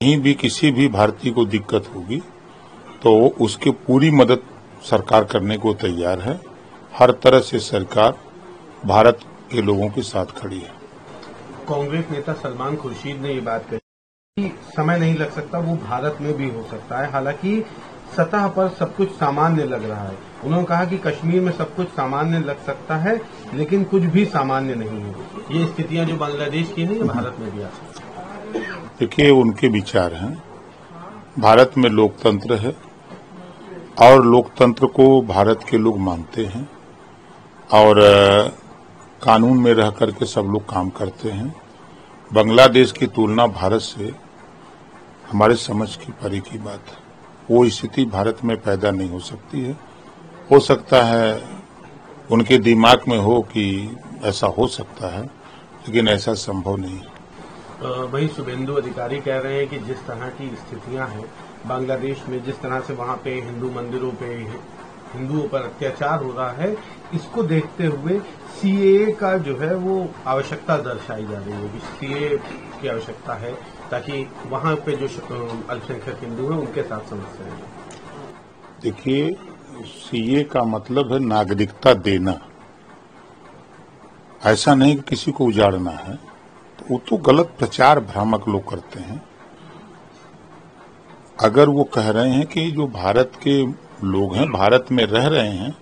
कहीं भी किसी भी भारतीय को दिक्कत होगी तो उसकी पूरी मदद सरकार करने को तैयार है। हर तरह से सरकार भारत के लोगों के साथ खड़ी है। कांग्रेस नेता सलमान खुर्शीद ने ये बात कही कि समय नहीं लग सकता, वो भारत में भी हो सकता है। हालांकि सतह पर सब कुछ सामान्य लग रहा है। उन्होंने कहा कि कश्मीर में सब कुछ सामान्य लग सकता है, लेकिन कुछ भी सामान्य नहीं है। ये स्थितियां जो बांग्लादेश की नहीं, भारत में भी आ सकती है। देखिए, उनके विचार हैं। भारत में लोकतंत्र है और लोकतंत्र को भारत के लोग मानते हैं और कानून में रह करके सब लोग काम करते हैं। बांग्लादेश की तुलना भारत से हमारे समझ की परे की बात है। वो स्थिति भारत में पैदा नहीं हो सकती है। हो सकता है उनके दिमाग में हो कि ऐसा हो सकता है, लेकिन ऐसा संभव नहीं है। वही शुभेंदु अधिकारी कह रहे हैं कि जिस तरह की स्थितियां हैं बांग्लादेश में, जिस तरह से वहां पे हिंदू मंदिरों पे हिंदुओं पर अत्याचार हो रहा है, इसको देखते हुए सीएए का जो है वो आवश्यकता दर्शाई जा रही है कि सीएए की आवश्यकता है ताकि वहां पे जो अल्पसंख्यक हिंदू हैं उनके साथ समस्या है। देखिए, सीए का मतलब है नागरिकता देना, ऐसा नहीं कि किसी को उजाड़ना है। तो वो तो गलत प्रचार भ्रामक लोग करते हैं। अगर वो कह रहे हैं कि जो भारत के लोग हैं, भारत में रह रहे हैं,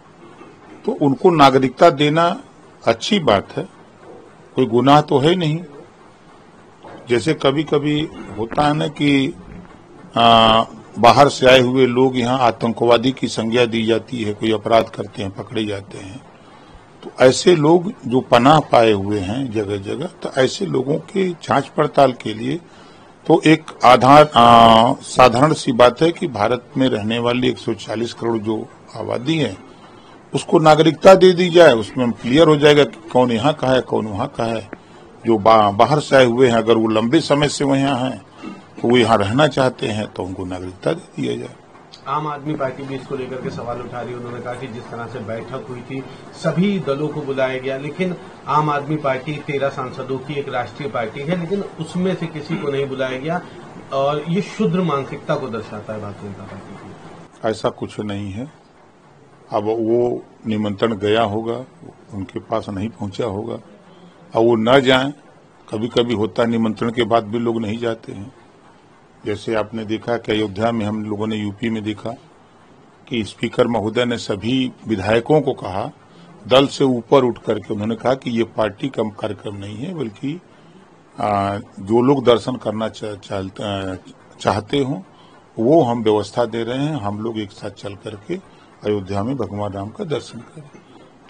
तो उनको नागरिकता देना अच्छी बात है, कोई गुनाह तो है नहीं। जैसे कभी कभी होता है ना कि बाहर से आए हुए लोग यहाँ आतंकवादी की संज्ञा दी जाती है, कोई अपराध करते हैं, पकड़े जाते हैं। तो ऐसे लोग जो पनाह पाए हुए हैं जगह जगह, तो ऐसे लोगों की जांच पड़ताल के लिए तो एक साधारण सी बात है कि भारत में रहने वाली 140 करोड़ जो आबादी है उसको नागरिकता दे दी जाए। उसमें क्लियर हो जाएगा कि कौन यहाँ का है, कौन वहाँ का है। जो बाहर से आए हुए हैं, अगर वो लंबे समय से वो यहाँ हैं तो वो यहाँ रहना चाहते हैं तो उनको नागरिकता दे दिया जाए। आम आदमी पार्टी भी इसको लेकर के सवाल उठा रही है। उन्होंने कहा कि जिस तरह से बैठक हुई थी सभी दलों को बुलाया गया, लेकिन आम आदमी पार्टी 13 सांसदों की एक राष्ट्रीय पार्टी है, लेकिन उसमें से किसी को नहीं बुलाया गया और ये शुद्र मानसिकता को दर्शाता है भारतीय जनता पार्टी की। ऐसा कुछ नहीं है। अब वो निमंत्रण गया होगा, उनके पास नहीं पहुंचा होगा, और वो न जाएं। कभी कभी होता है निमंत्रण के बाद भी लोग नहीं जाते हैं। जैसे आपने देखा कि अयोध्या में हम लोगों ने यूपी में देखा कि स्पीकर महोदय ने सभी विधायकों को कहा, दल से ऊपर उठ करके उन्होंने कहा कि ये पार्टी का कार्यक्रम नहीं है, बल्कि जो लोग दर्शन करना चाहते हों वो हम व्यवस्था दे रहे हैं। हम लोग एक साथ चल करके अयोध्या में भगवान राम का दर्शन करें।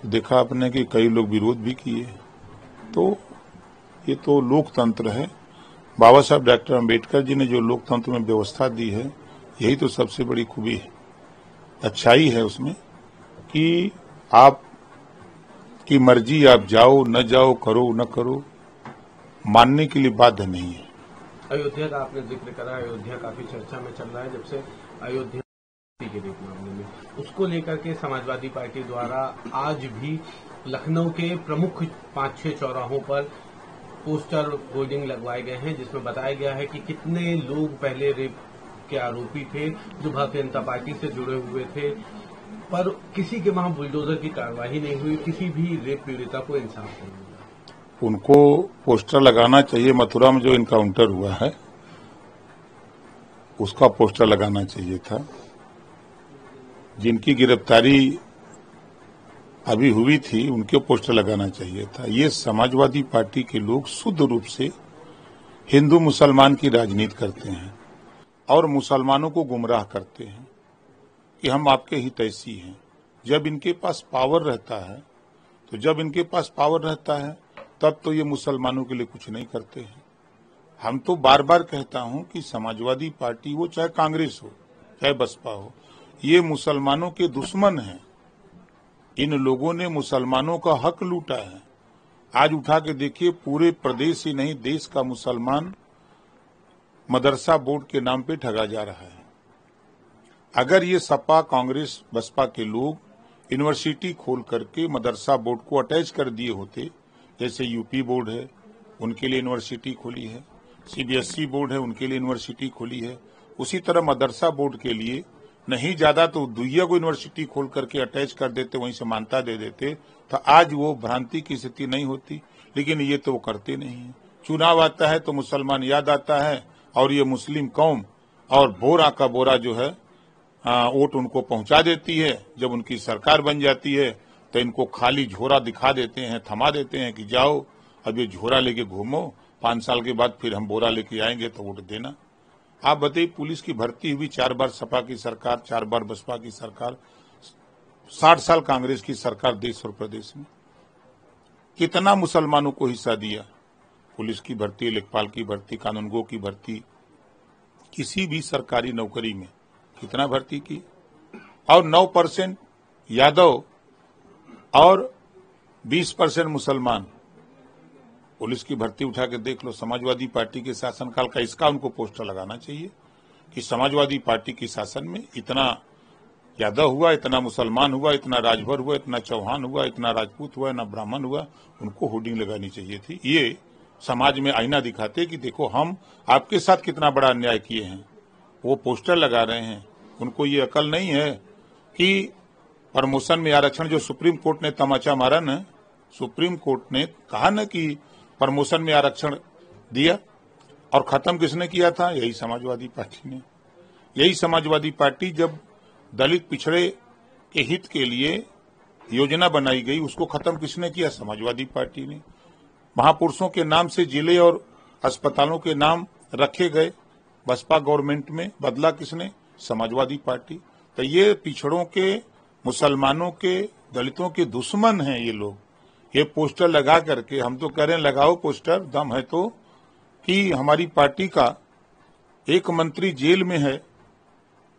तो देखा आपने कि कई लोग विरोध भी किए। तो ये तो लोकतंत्र है। बाबा साहब डॉक्टर अम्बेडकर जी ने जो लोकतंत्र में व्यवस्था दी है, यही तो सबसे बड़ी खूबी है, अच्छाई है उसमें कि आप की मर्जी, आप जाओ न जाओ, करो न करो, मानने के लिए बाध्य नहीं है। अयोध्या का आपने जिक्र करा, अयोध्या काफी चर्चा में चल रहा है जब से अयोध्या के मामले में, उसको लेकर के समाजवादी पार्टी द्वारा आज भी लखनऊ के प्रमुख 5-6 चौराहों पर पोस्टर होर्डिंग लगवाए गए हैं, जिसमें बताया गया है कि कितने लोग पहले रेप के आरोपी थे जो भारतीय जनता पार्टी से जुड़े हुए थे, पर किसी के वहां बुलडोजर की कार्रवाई नहीं हुई, किसी भी रेप पीड़िता को इंसाफ नहीं मिला। उनको पोस्टर लगाना चाहिए। मथुरा में जो इनकाउंटर हुआ है उसका पोस्टर लगाना चाहिए था। जिनकी गिरफ्तारी अभी हुई थी उनके पोस्टर लगाना चाहिए था। ये समाजवादी पार्टी के लोग शुद्ध रूप से हिंदू मुसलमान की राजनीति करते हैं और मुसलमानों को गुमराह करते हैं कि हम आपके हितैषी हैं। जब इनके पास पावर रहता है तब तो ये मुसलमानों के लिए कुछ नहीं करते हैं। हम तो बार बार कहता हूं कि समाजवादी पार्टी हो, चाहे कांग्रेस हो, चाहे बसपा हो, ये मुसलमानों के दुश्मन हैं। इन लोगों ने मुसलमानों का हक लूटा है। आज उठा के देखिए, पूरे प्रदेश ही नहीं देश का मुसलमान मदरसा बोर्ड के नाम पे ठगा जा रहा है। अगर ये सपा, कांग्रेस, बसपा के लोग यूनिवर्सिटी खोल करके मदरसा बोर्ड को अटैच कर दिए होते, जैसे यूपी बोर्ड है उनके लिए यूनिवर्सिटी खोली है, सीबीएसई बोर्ड है उनके लिए यूनिवर्सिटी खोली है, उसी तरह मदरसा बोर्ड के लिए नहीं ज्यादा तो दुइया को यूनिवर्सिटी खोल करके अटैच कर देते, वहीं से मान्यता दे देते तो आज वो भ्रांति की स्थिति नहीं होती। लेकिन ये तो वो करते नहीं है। चुनाव आता है तो मुसलमान याद आता है और ये मुस्लिम कौम और बोरा का बोरा जो है वोट उनको पहुंचा देती है। जब उनकी सरकार बन जाती है तो इनको खाली झोरा दिखा देते हैं, थमा देते हैं कि जाओ अब ये झोरा लेके घूमो, 5 साल के बाद फिर हम बोरा लेके आएंगे तो वोट देना। आप बताइए, पुलिस की भर्ती हुई 4 बार सपा की सरकार, 4 बार बसपा की सरकार, 60 साल कांग्रेस की सरकार देश और प्रदेश में। कितना मुसलमानों को हिस्सा दिया? पुलिस की भर्ती, लेखपाल की भर्ती, कानूनगो की भर्ती, किसी भी सरकारी नौकरी में कितना भर्ती की? और 9% यादव और 20% मुसलमान। पुलिस की भर्ती उठा के देख लो, समाजवादी पार्टी के शासनकाल का। इसका उनको पोस्टर लगाना चाहिए कि समाजवादी पार्टी के शासन में इतना यादव हुआ, इतना मुसलमान हुआ, इतना राजभर हुआ, इतना चौहान हुआ, इतना राजपूत हुआ, इतना ब्राह्मण हुआ। उनको होर्डिंग लगानी चाहिए थी। ये समाज में आईना दिखाते कि देखो हम आपके साथ कितना बड़ा अन्याय किए हैं। वो पोस्टर लगा रहे हैं। उनको ये अकल नहीं है कि प्रमोशन में आरक्षण जो सुप्रीम कोर्ट ने तमाचा मारा न, सुप्रीम कोर्ट ने कहा न कि प्रमोशन में आरक्षण दिया, और खत्म किसने किया था? यही समाजवादी पार्टी ने। यही समाजवादी पार्टी जब दलित पिछड़े के हित के लिए योजना बनाई गई, उसको खत्म किसने किया? समाजवादी पार्टी ने। महापुरुषों के नाम से जिले और अस्पतालों के नाम रखे गए बसपा गवर्नमेंट में, बदला किसने? समाजवादी पार्टी। तो ये पिछड़ों के, मुसलमानों के, दलितों के दुश्मन हैं ये लोग। ये पोस्टर लगा करके, हम तो कह रहे हैं लगाओ पोस्टर, दम है तो, कि हमारी पार्टी का एक मंत्री जेल में है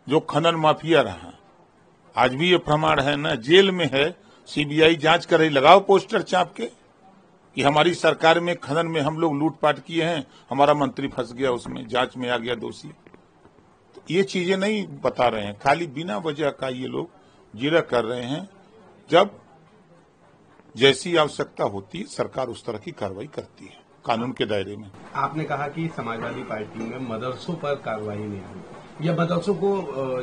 जो खनन माफिया रहा, आज भी ये प्रमाण है ना, जेल में है, सीबीआई जांच कर रही। लगाओ पोस्टर चाप के कि हमारी सरकार में खनन में हम लोग लूटपाट किए हैं, हमारा मंत्री फंस गया उसमें, जांच में आ गया दोषी। तो ये चीजें नहीं बता रहे हैं, खाली बिना वजह का ये लोग जिरह कर रहे हैं। जब जैसी आवश्यकता होती है सरकार उस तरह की कार्रवाई करती है कानून के दायरे में। आपने कहा कि समाजवादी पार्टी में मदरसों पर कार्रवाई नहीं हुई या मदरसों को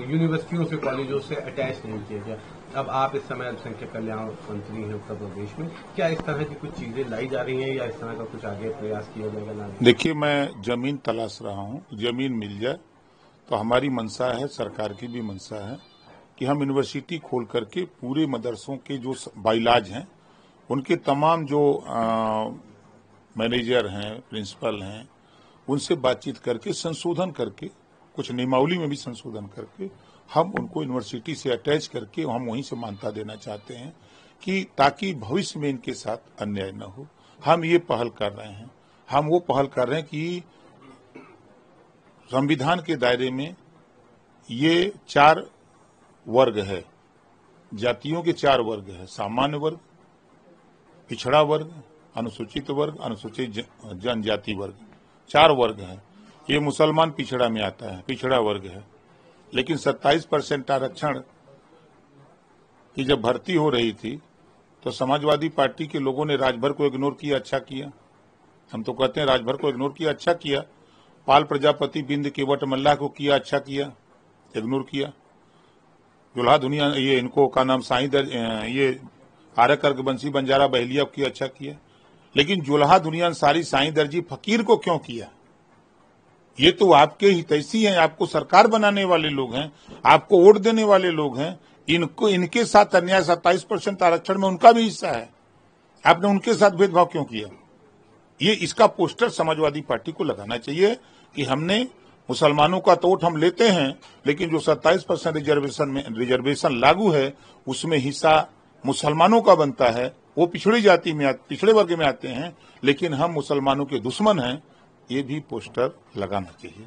यूनिवर्सिटियों से, कॉलेजों से अटैच नहीं किया गया। अब आप इस समय अल्पसंख्यक कल्याण मंत्री हैं उत्तर प्रदेश में, क्या इस तरह की कुछ चीजें लाई जा रही हैं या इस तरह का कुछ आगे प्रयास किया जाएगा? ना, देखिए, मैं जमीन तलाश रहा हूँ, जमीन मिल जाए तो हमारी मंशा है, सरकार की भी मंशा है कि हम यूनिवर्सिटी खोल करके पूरे मदरसों के जो बाइलाज हैं, उनके तमाम जो मैनेजर हैं, प्रिंसिपल हैं, उनसे बातचीत करके, संशोधन करके, कुछ नियमावली में भी संशोधन करके हम उनको यूनिवर्सिटी से अटैच करके हम वहीं से मान्यता देना चाहते हैं कि ताकि भविष्य में इनके साथ अन्याय न हो। हम ये पहल कर रहे हैं। हम वो पहल कर रहे हैं कि संविधान के दायरे में ये 4 वर्ग है, जातियों के 4 वर्ग है, सामान्य वर्ग, पिछड़ा वर्ग, अनुसूचित वर्ग, अनुसूचित जनजाति वर्ग, 4 वर्ग है। ये मुसलमान पिछड़ा में आता है, पिछड़ा वर्ग है। लेकिन 27% आरक्षण की जब भर्ती हो रही थी तो समाजवादी पार्टी के लोगों ने राजभर को इग्नोर किया, अच्छा किया। हम तो कहते हैं राजभर को इग्नोर किया, अच्छा किया। पाल प्रजापति, बिंद केवट मल्लाह को किया, अच्छा किया, इग्नोर किया। जुल्हा दुनिया, ये इनको का नाम साईं दर, ये आरक बंसी बंजारा बहलिया को किया, अच्छा किया। लेकिन जुल्हा दुनिया सारी साईं दर्जी फकीर को क्यों किया? ये तो आपके हितैषी हैं, आपको सरकार बनाने वाले लोग हैं, आपको वोट देने वाले लोग हैं। इनको, इनके साथ अन्याय, 27% आरक्षण में उनका भी हिस्सा है, आपने उनके साथ भेदभाव क्यों किया? ये इसका पोस्टर समाजवादी पार्टी को लगाना चाहिए कि हमने मुसलमानों का तो वोट हम लेते हैं, लेकिन जो 27% रिजर्वेशन लागू है उसमें हिस्सा मुसलमानों का बनता है। वो पिछड़ी जाति में, पिछड़े वर्ग में आते हैं, लेकिन हम मुसलमानों के दुश्मन हैं। ये भी पोस्टर लगाना चाहिए।